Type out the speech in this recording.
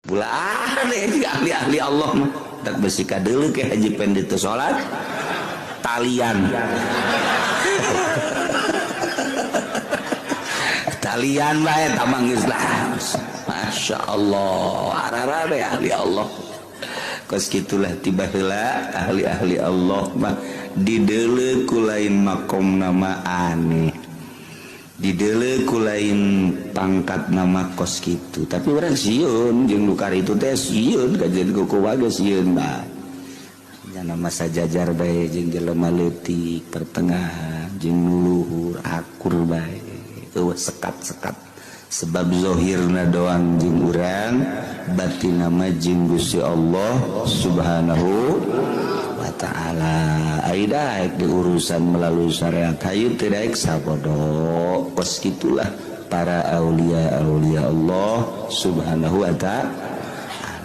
bulan ahli-ahli Allah mah tak besi ka deuleu ke haji pendit teu salat talian talian bae tamang geus lah Masya Allah arara ahli Allah kos gitulah tiba heula ahli-ahli Allah mah dideuleu ku lain makom nama aneh dideuleu ku lain pangkat nama kos kitu tapi urang sieun jeung nu karitu teh sieun kajian kuku wae sieun bae nya nama sajajar bae jeung jelema leutik pertengahan jeung luhur akur bae eueuh sekat-sekat sebab zahirna doang jeung urang batin nama jeung Gusti Allah Subhanahu wa ta'ala aida di urusan melalui syariat hayu teu daek sabodo kos gitulah para aulia Allah Subhanahu wa ta'ala